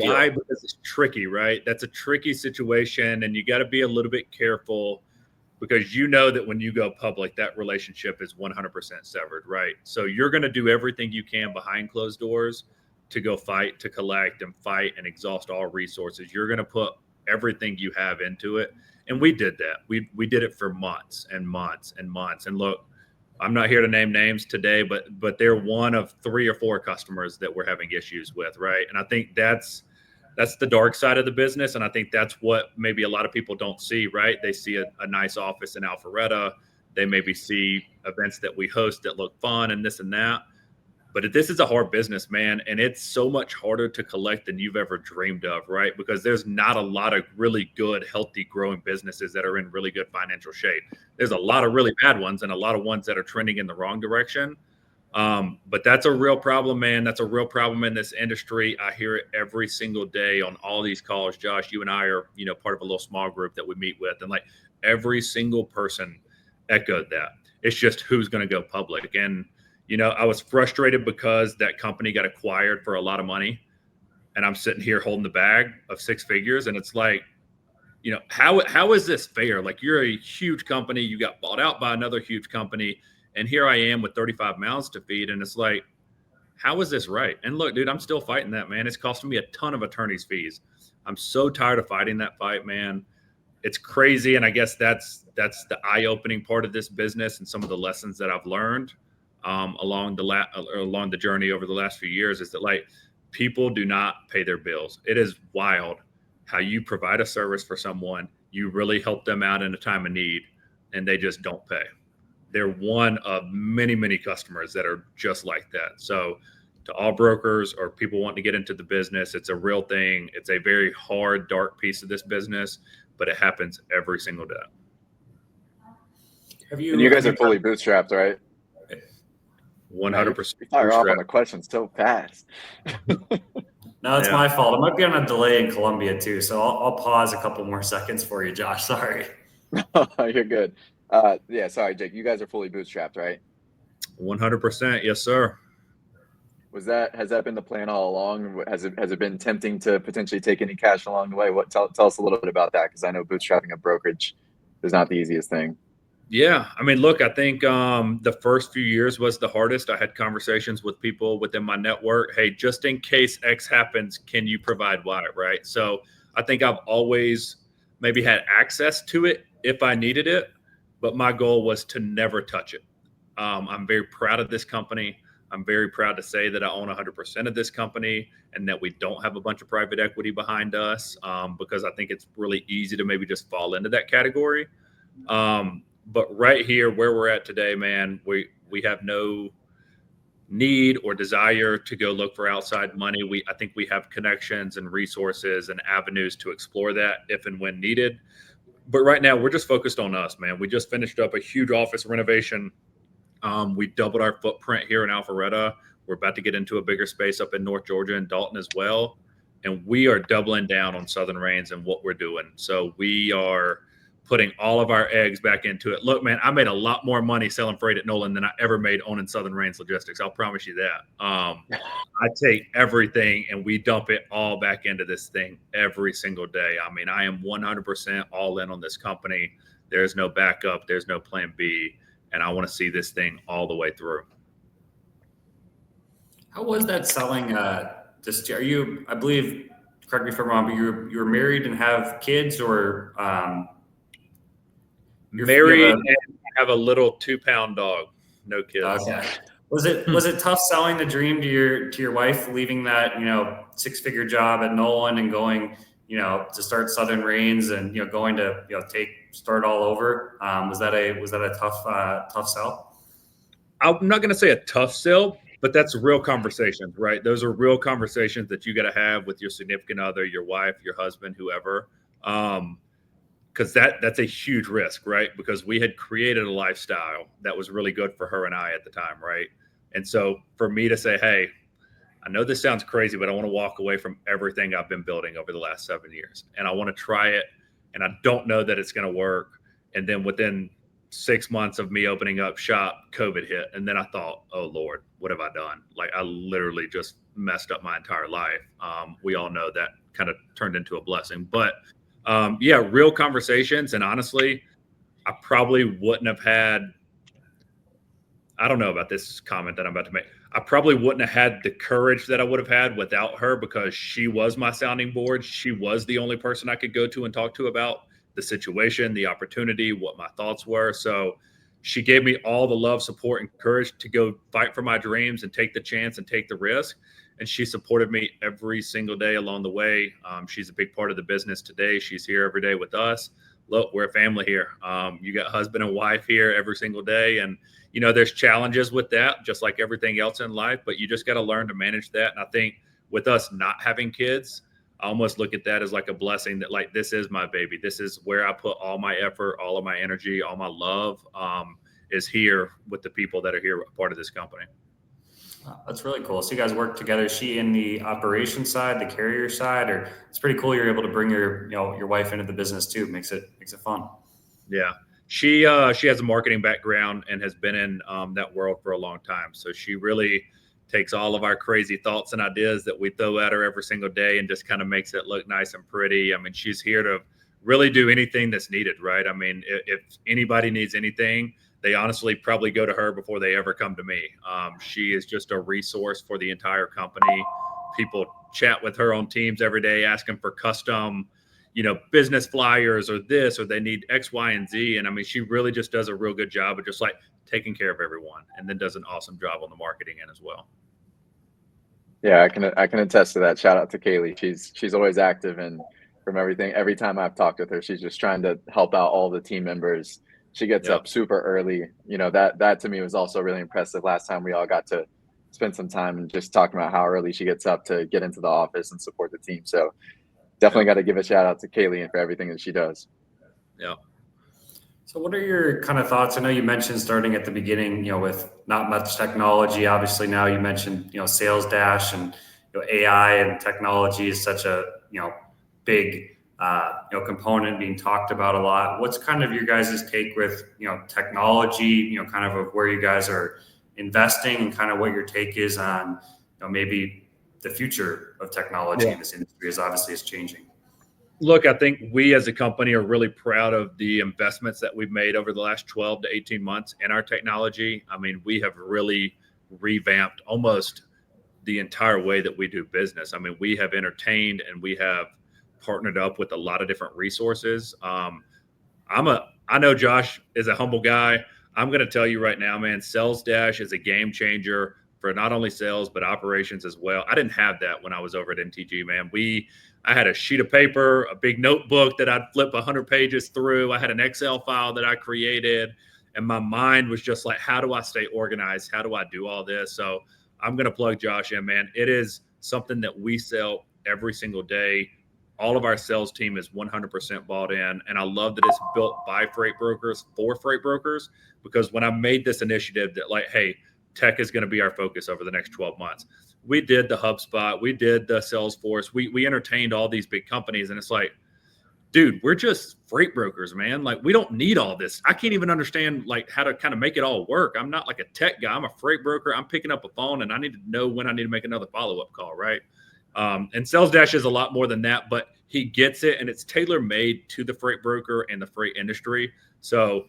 why? Because it's tricky, right? That's a tricky situation, and you got to be a little bit careful, because that when you go public, that relationship is 100% severed, right? So you're going to do everything you can behind closed doors to go fight, to collect and fight and exhaust all resources. You're going to put everything you have into it, and we did that. We did it for months and months and months. And look, I'm not here to name names today, but they're one of 3 or 4 customers that we're having issues with, right? And I think that's the dark side of the business, and I think that's what maybe a lot of people don't see, right? They see a nice office in Alpharetta. They maybe see events that we host that look fun and this and that. But this is a hard business, man, and it's so much harder to collect than you've ever dreamed of, right? Because there's not a lot of really good, healthy, growing businesses that are in really good financial shape. There's a lot of really bad ones and a lot of ones that are trending in the wrong direction. But that's a real problem, man. That's a real problem in this industry. I hear it every single day on all these calls. Josh, you and I are, part of a little small group that we meet with, and like every single person echoed that. It's just who's going to go public. And I was frustrated because that company got acquired for a lot of money, and I'm sitting here holding the bag of 6 figures. And it's like, how is this fair? Like, you're a huge company. You got bought out by another huge company. And here I am with 35 mouths to feed. And it's like, how is this right? And look, dude, I'm still fighting that, man. It's costing me a ton of attorney's fees. I'm so tired of fighting that fight, man. It's crazy. And I guess that's the eye-opening part of this business, and some of the lessons that I've learned along the journey over the last few years, is that like, people do not pay their bills. It is wild how you provide a service for someone, you really help them out in a time of need, and they just don't pay. They're one of many, many customers that are just like that. So to all brokers or people wanting to get into the business, it's a real thing. It's a very hard, dark piece of this business, but it happens every single day. And you guys are fully bootstrapped, right? 100% You fire off on bootstrap. the questions so fast. No, it's Yeah. my fault. I might be on a delay in Colombia too, so I'll pause a couple more seconds for you, Josh. Sorry. You're good. Yeah, sorry, Jake. You guys are fully bootstrapped, right? 100%. Yes, sir. Has that been the plan all along? Has it been tempting to potentially take any cash along the way? Tell us a little bit about that, because I know bootstrapping a brokerage is not the easiest thing. Yeah. I mean, look, I think the first few years was the hardest. I had conversations with people within my network. Hey, just in case X happens, can you provide Y, right? So I think I've always maybe had access to it if I needed it, but my goal was to never touch it. I'm very proud of this company. I'm very proud to say that I own 100% of this company and that we don't have a bunch of private equity behind us, because I think it's really easy to maybe just fall into that category. But right here where we're at today, man, we have no need or desire to go look for outside money. I think we have connections and resources and avenues to explore that if and when needed. But right now we're just focused on us, man. We just finished up a huge office renovation. We doubled our footprint here in Alpharetta. We're about to get into a bigger space up in North Georgia and Dalton as well. And we are doubling down on Southern Reins and what we're doing. So we are putting all of our eggs back into it. Look, man, I made a lot more money selling freight at Nolan than I ever made owning Southern Reins Logistics. I'll promise you that. I take everything and we dump it all back into this thing every single day. I mean, I am 100% all in on this company. There's no backup. There's no plan B. And I want to see this thing all the way through. How was that selling? Are you? I believe. Correct me if I'm wrong, but you're married and have kids, or married and have a little 2-pound dog. No kids. Okay. Was it tough selling the dream to your wife, leaving that 6-figure job at Nolan and going to start Southern Reins and going to start all over? Was that a tough sell? I'm not going to say a tough sell, but that's real conversations, right? Those are real conversations that you got to have with your significant other, your wife, your husband, whoever. Because that's a huge risk, right? Because we had created a lifestyle that was really good for her and I at the time, right? And so for me to say, hey, I know this sounds crazy, but I want to walk away from everything I've been building over the last 7 years. And I want to try it. And I don't know that it's going to work. And then within 6 months of me opening up shop, COVID hit. And then I thought, oh, Lord, what have I done? Like, I literally just messed up my entire life. We all know that kind of turned into a blessing. But yeah, real conversations. And honestly, I probably wouldn't have had, I don't know about this comment that I'm about to make. I probably wouldn't have had the courage that I would have had without her, because she was my sounding board. She was the only person I could go to and talk to about the situation, the opportunity, what my thoughts were. So she gave me all the love, support, and courage to go fight for my dreams and take the chance and take the risk. And she supported me every single day along the way. She's a big part of the business today. She's here every day with us. Look, we're a family here. You got husband and wife here every single day. And, there's challenges with that, just like everything else in life, but you just got to learn to manage that. And I think with us not having kids, I almost look at that as like a blessing, that like, this is my baby. This is where I put all my effort, all of my energy, all my love is here with the people that are here, part of this company. That's really cool. So you guys work together. Is she in the operation side, the carrier side, or it's pretty cool you're able to bring your wife into the business too. Makes it fun. Yeah. She has a marketing background and has been in that world for a long time. So she really takes all of our crazy thoughts and ideas that we throw at her every single day and just kind of makes it look nice and pretty. I mean, she's here to really do anything that's needed, right? I mean, if anybody needs anything, they honestly probably go to her before they ever come to me. She is just a resource for the entire company. People chat with her on Teams every day, asking for custom, business flyers or this, or they need X, Y, and Z. And I mean, she really just does a real good job of just like taking care of everyone, and then does an awesome job on the marketing end as well. Yeah, I can attest to that. Shout out to Kaylee. She's always active, and from every time I've talked with her, she's just trying to help out all the team members. She gets up super early. That to me was also really impressive. Last time we all got to spend some time and just talking about how early she gets up to get into the office and support the team. So definitely got to give a shout out to Kaylee and for everything that she does. Yeah. So what are your kind of thoughts? I know you mentioned starting at the beginning, with not much technology. Obviously now you mentioned, Sales Dash and AI and technology is such a, big, component being talked about a lot. What's kind of your guys' take with, technology, kind of where you guys are investing and kind of what your take is on, maybe the future of technology Yeah. in this industry is obviously is changing. Look, I think we as a company are really proud of the investments that we've made over the last 12 to 18 months in our technology. I mean, we have really revamped almost the entire way that we do business. I mean, we have entertained and we have partnered up with a lot of different resources. I know Josh is a humble guy. I'm going to tell you right now, man, Sales Dash is a game changer for not only sales, but operations as well. I didn't have that when I was over at NTG, man. I had a sheet of paper, a big notebook that I'd flip 100 pages through. I had an Excel file that I created, and my mind was just like, how do I stay organized? How do I do all this? So I'm going to plug Josh in, man. It is something that we sell every single day. All of our sales team is 100% bought in. And I love that it's built by freight brokers for freight brokers, because when I made this initiative that like, hey, tech is going to be our focus over the next 12 months. We did the HubSpot, we did the Salesforce, we entertained all these big companies. And it's like, dude, we're just freight brokers, man. Like, we don't need all this. I can't even understand like how to kind of make it all work. I'm not like a tech guy. I'm a freight broker. I'm picking up a phone and I need to know when I need to make another follow-up call, right? And Sales Dash is a lot more than that, but he gets it, and it's tailor-made to the freight broker and the freight industry. So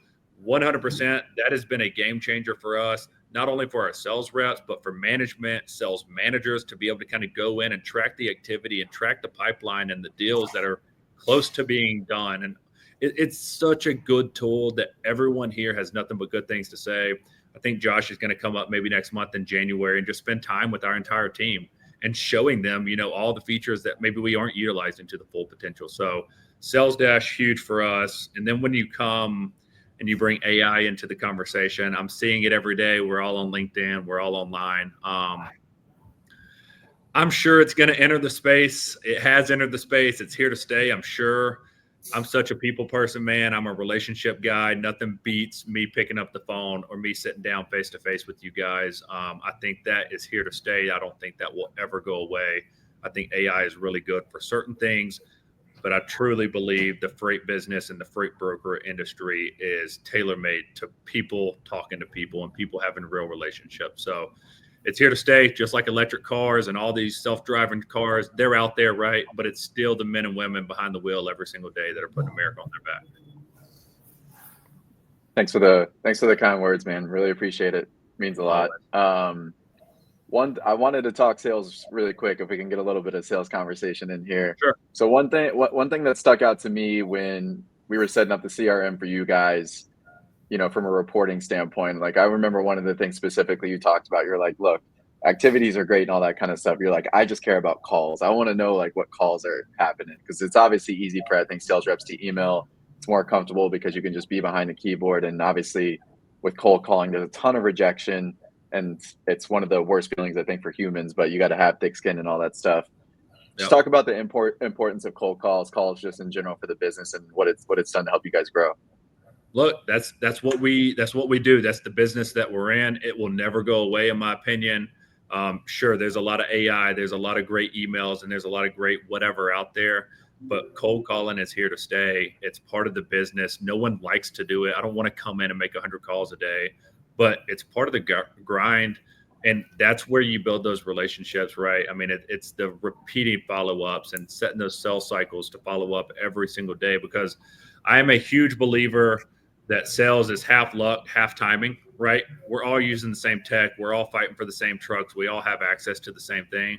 100%, that has been a game changer for us, not only for our sales reps, but for management, sales managers to be able to kind of go in and track the activity and track the pipeline and the deals that are close to being done. And it's such a good tool that everyone here has nothing but good things to say. I think Josh is going to come up maybe next month in January and just spend time with our entire team and showing them, all the features that maybe we aren't utilizing to the full potential. So Sales Dash, huge for us. And then when you come and you bring AI into the conversation, I'm seeing it every day. We're all on LinkedIn. We're all online. I'm sure it's going to enter the space. It has entered the space. It's here to stay, I'm sure. I'm such a people person, man. I'm a relationship guy. Nothing beats me picking up the phone or me sitting down face to face with you guys. I think that is here to stay. I don't think that will ever go away. I think AI is really good for certain things, but I truly believe the freight business and the freight broker industry is tailor-made to people talking to people and people having real relationships. So it's here to stay, just like electric cars and all these self-driving cars. They're out there, right? But it's still the men and women behind the wheel every single day that are putting America on their back. Thanks for the kind words, man. Really appreciate it. Means a lot. I wanted to talk sales really quick, if we can get a little bit of sales conversation in here. Sure. So one thing that stuck out to me when we were setting up the CRM for you guys, from a reporting standpoint, like I remember one of the things specifically you talked about, you're like, look, activities are great and all that kind of stuff. You're like, I just care about calls. I want to know like what calls are happening, because it's obviously easy for, I think, sales reps to email. It's more comfortable because you can just be behind the keyboard. And obviously with cold calling, there's a ton of rejection, and it's one of the worst feelings, I think, for humans, but you got to have thick skin and all that stuff. Just talk about the importance of cold calls just in general for the business, and what it's done to help you guys grow. Look, that's what we do. That's the business that we're in. It will never go away, in my opinion. Sure, there's a lot of AI, there's a lot of great emails, and there's a lot of great whatever out there, but cold calling is here to stay. It's part of the business. No one likes to do it. I don't want to come in and make 100 calls a day, but it's part of the grind. And that's where you build those relationships, right? I mean, it's the repeating follow-ups and setting those sales cycles to follow up every single day, because I am a huge believer that sales is half luck, half timing, right? We're all using the same tech. We're all fighting for the same trucks. We all have access to the same thing.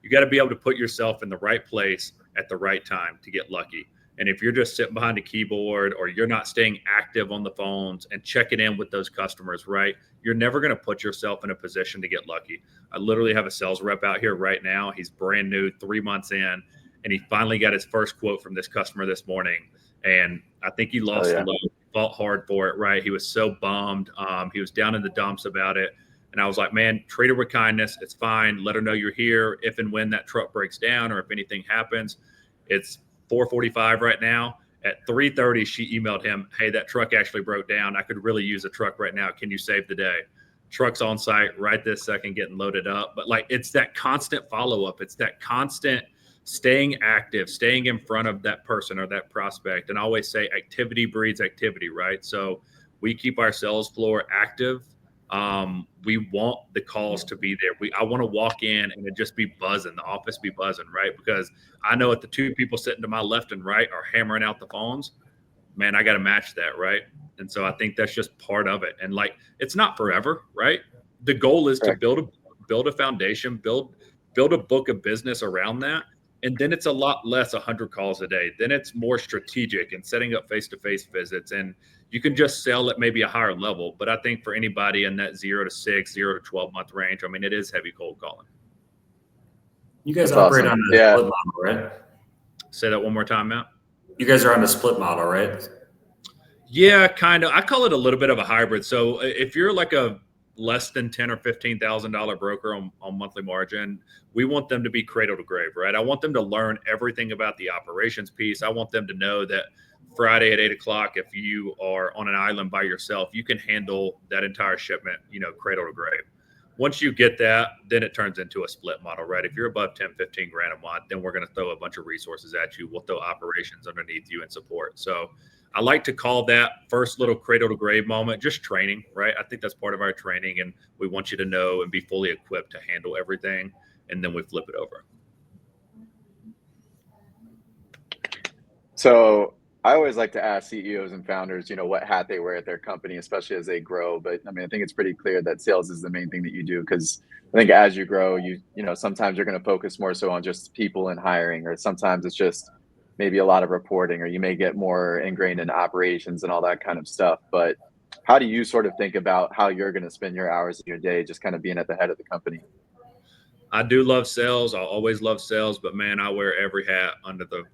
You got to be able to put yourself in the right place at the right time to get lucky. And if you're just sitting behind a keyboard, or you're not staying active on the phones and checking in with those customers, right, you're never going to put yourself in a position to get lucky. I literally have a sales rep out here right now. He's brand new, 3 months in, and he finally got his first quote from this customer this morning. And I think he lost the load. Fought hard for it, right? He was so bummed. He was down in the dumps about it. And I was like, man, treat her with kindness. It's fine. Let her know you're here if and when that truck breaks down or if anything happens. It's 4:45 right now, At 3:30, she emailed him, hey, that truck actually broke down. I could really use a truck right now. Can you save the day? Truck's on site right this second, getting loaded up. But like, it's that constant follow-up. It's that constant staying active, staying in front of that person or that prospect. And I always say activity breeds activity, right? So we keep our sales floor active. We want the calls to be there. I want to walk in and it just be buzzing, the office be buzzing, right? Because I know if the two people sitting to my left and right are hammering out the phones, man, I got to match that, right? And so I think that's just part of it. And like, it's not forever, right? The goal is to build a foundation, build a book of business around that. And then it's a lot less 100 calls a day. Then it's more strategic and setting up face-to-face visits. And you can just sell at maybe a higher level. But I think for anybody in that 0 to 6, 0 to 12 month range, I mean, it is heavy cold calling. You guys That's operate awesome. on a split model, right? Say that one more time, Matt. You guys are on a split model, right? Yeah, kind of. I call it a little bit of a hybrid. So if you're like a less than $10,000 or $15,000 broker on monthly margin, we want them to be cradle to grave, right? I want them to learn everything about the operations piece. I want them to know that Friday at 8 o'clock, if you are on an island by yourself, you can handle that entire shipment, cradle to grave. Once you get that, then it turns into a split model, right? If you're above 10, 15 grand a month, then we're going to throw a bunch of resources at you. We'll throw operations underneath you and support. So I like to call that first little cradle to grave moment just training, right? I think that's part of our training, and we want you to know and be fully equipped to handle everything, and then we flip it over. So I always like to ask CEOs and founders, what hat they wear at their company, especially as they grow. But I mean, I think it's pretty clear that sales is the main thing that you do, because I think as you grow, sometimes you're going to focus more so on just people and hiring, or sometimes it's just maybe a lot of reporting, or you may get more ingrained in operations and all that kind of stuff. But how do you sort of think about how you're going to spend your hours of your day, just kind of being at the head of the company? I do love sales. I'll always love sales, but man, I wear every hat under the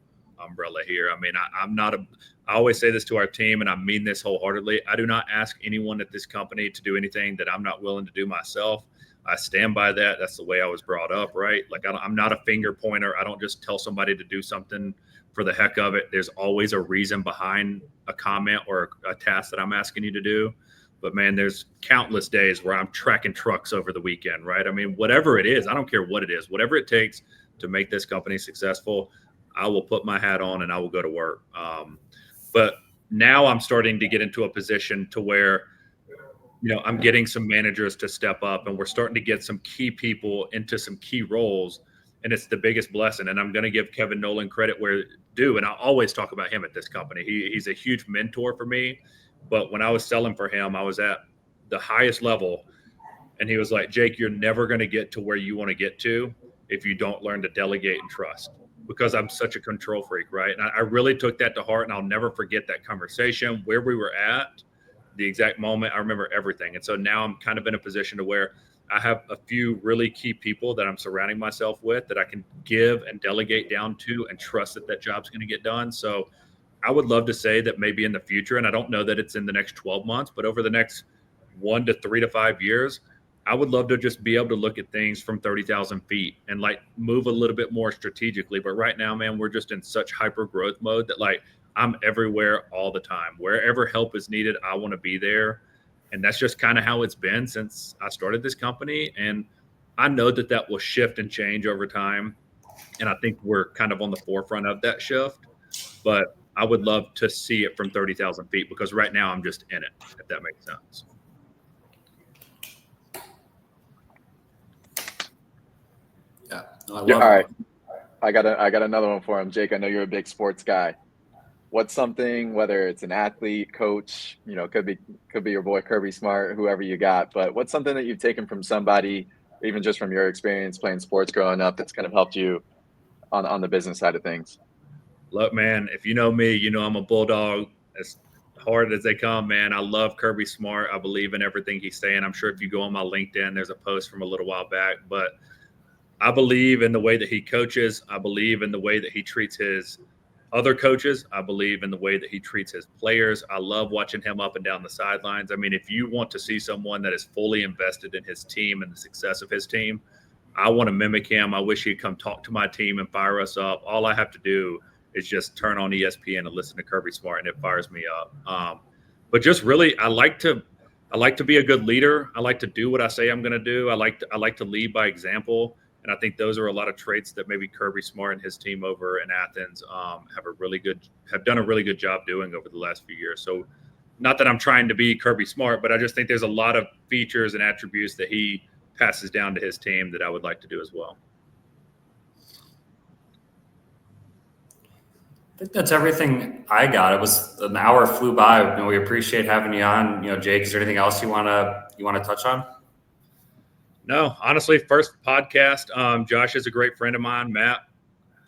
umbrella here. I mean, I always say this to our team, and I mean this wholeheartedly. I do not ask anyone at this company to do anything that I'm not willing to do myself. I stand by that. That's the way I was brought up, right? Like, I'm not a finger pointer. I don't just tell somebody to do something for the heck of it. There's always a reason behind a comment or a task that I'm asking you to do. But man, there's countless days where I'm tracking trucks over the weekend, right? I mean, whatever it is, I don't care what it is, whatever it takes to make this company successful, I will put my hat on and I will go to work. But now I'm starting to get into a position to where, I'm getting some managers to step up, and we're starting to get some key people into some key roles. And it's the biggest blessing. And I'm going to give Kevin Nolan credit where due. And I always talk about him at this company. He's a huge mentor for me. But when I was selling for him, I was at the highest level. And he was like, Jake, you're never going to get to where you want to get to if you don't learn to delegate and trust, because I'm such a control freak, right? And I really took that to heart, and I'll never forget that conversation, where we were at, the exact moment. I remember everything. And so now I'm kind of in a position to where I have a few really key people that I'm surrounding myself with that I can give and delegate down to and trust that that job's going to get done. So I would love to say that maybe in the future, and I don't know that it's in the next 12 months, but over the next 1 to 3 to 5 years, I would love to just be able to look at things from 30,000 feet and like move a little bit more strategically. But right now, man, we're just in such hyper growth mode that like I'm everywhere all the time. Wherever help is needed, I want to be there. And that's just kind of how it's been since I started this company. And I know that that will shift and change over time. And I think we're kind of on the forefront of that shift. But I would love to see it from 30,000 feet, because right now I'm just in it, if that makes sense. Yeah, all right. I got another one for him. Jake, I know you're a big sports guy. What's something, whether it's an athlete, coach, could be your boy Kirby Smart, whoever you got, but what's something that you've taken from somebody, even just from your experience playing sports growing up, that's kind of helped you on the business side of things? Look, man, if you know me, I'm a bulldog. As hard as they come, man. I love Kirby Smart. I believe in everything he's saying. I'm sure if you go on my LinkedIn, there's a post from a little while back, but I believe in the way that he coaches. I believe in the way that he treats his other coaches. I believe in the way that he treats his players. I love watching him up and down the sidelines. I mean, if you want to see someone that is fully invested in his team and the success of his team, I want to mimic him. I wish he'd come talk to my team and fire us up. All I have to do is just turn on ESPN and listen to Kirby Smart, and it fires me up. But just really, I like to be a good leader. I like to do what I say I'm going to do. I like to lead by example. And I think those are a lot of traits that maybe Kirby Smart and his team over in Athens have done a really good job doing over the last few years. So not that I'm trying to be Kirby Smart, but I just think there's a lot of features and attributes that he passes down to his team that I would like to do as well. I think that's everything I got. It was an hour flew by. We appreciate having you on. Jake, is there anything else you want to touch on? No, honestly, first podcast. Josh is a great friend of mine. Matt,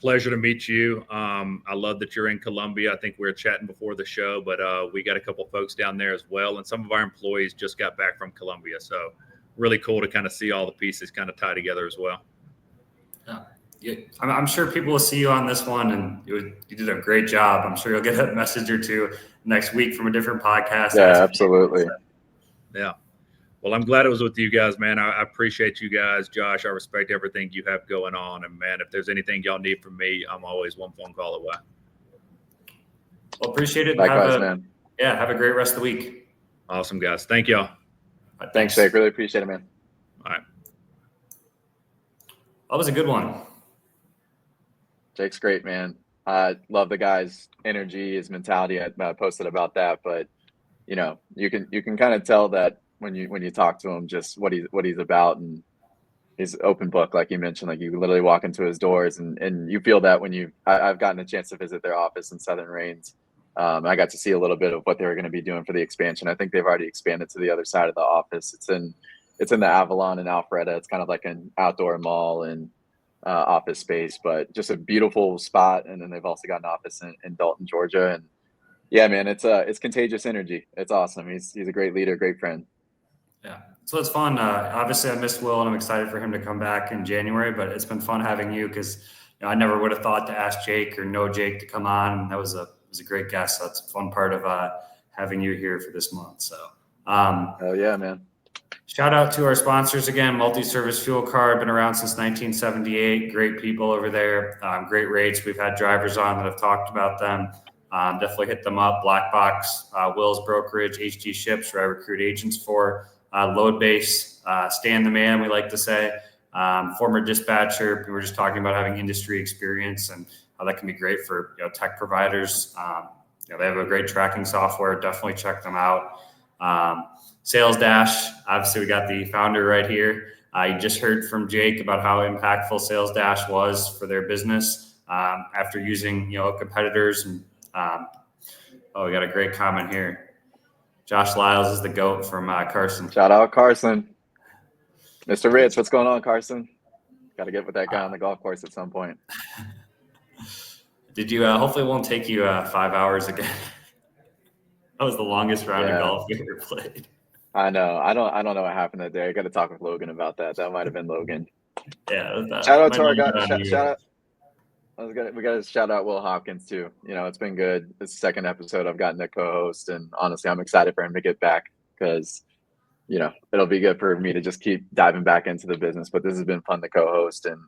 pleasure to meet you. I love that you're in Columbia. I think we were chatting before the show, but we got a couple folks down there as well. And some of our employees just got back from Columbia. So really cool to kind of see all the pieces kind of tie together as well. Yeah. I'm sure people will see you on this one, and you did a great job. I'm sure you'll get a message or two next week from a different podcast. Yeah, absolutely. Yeah. Well, I'm glad it was with you guys, man. I appreciate you guys. Josh, I respect everything you have going on. And, man, if there's anything y'all need from me, I'm always one phone call away. Well, appreciate it. Likewise, man. Yeah, have a great rest of the week. Awesome, guys. Thank y'all. Right, Thanks, Jake. Really appreciate it, man. All right. That was a good one. Jake's great, man. I love the guy's energy, his mentality. I posted about that, but you can kind of tell that when you talk to him, just what he's about, and he's open book, like you mentioned. Like, you literally walk into his doors, and you feel that when I've gotten a chance to visit their office in Southern Reins. I got to see a little bit of what they were going to be doing for the expansion. I think they've already expanded to the other side of the office. It's in the Avalon and Alpharetta. It's kind of like an outdoor mall and office space, but just a beautiful spot. And then they've also got an office in Dalton, Georgia. And yeah, man, it's contagious energy. It's awesome. He's a great leader, great friend. Yeah. So it's fun. Obviously I missed Will, and I'm excited for him to come back in January, but it's been fun having you, because I never would have thought to ask Jake or know Jake to come on. That was a great guest. So that's a fun part of having you here for this month. So Oh yeah, man. Shout out to our sponsors again, Multi-Service Fuel Card, been around since 1978. Great people over there, great rates. We've had drivers on that have talked about them. Definitely hit them up. Black Box, Will's Brokerage, HG Ships, where I recruit agents for. Load Base, Stan the Man, we like to say. Former dispatcher. We were just talking about having industry experience and how that can be great for tech providers. They have a great tracking software. Definitely check them out. Sales Dash, obviously we got the founder right here. You just heard from Jake about how impactful Sales Dash was for their business after using competitors. And we got a great comment here. Josh Lyles is the GOAT from Carson. Shout out Carson. Mr. Ritz, what's going on, Carson? Got to get with that guy on the golf course at some point. Did you? Hopefully, it won't take you 5 hours again. That was the longest round of golf we ever played. I know. I don't know what happened that day. I got to talk with Logan about that. That might have been Logan. Yeah. Shout out to our guy. Shout out. We got to shout out Will Hopkins too. It's been good. This is the second episode I've gotten to co-host, and honestly, I'm excited for him to get back, because it'll be good for me to just keep diving back into the business. But this has been fun to co-host, and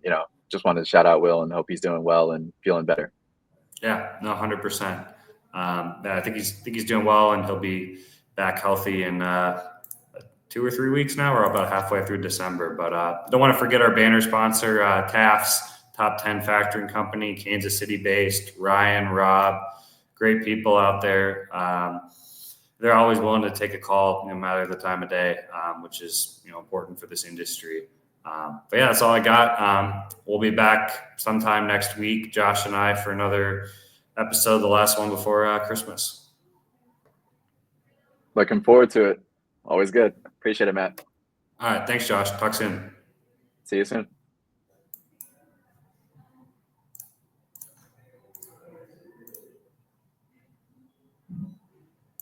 just wanted to shout out Will and hope he's doing well and feeling better. Yeah, no, 100%. I think he's doing well, and he'll be back healthy in 2 or 3 weeks now. We're about halfway through December, but don't want to forget our banner sponsor, TAFS, Top 10 Factoring Company, Kansas City based. Ryan, Rob, great people out there. They're always willing to take a call, no matter the time of day, which is important for this industry. But yeah, that's all I got. We'll be back sometime next week, Josh and I, for another episode, the last one before Christmas. Looking forward to it. Always good. Appreciate it, Matt. All right. Thanks, Josh. Talk soon. See you soon.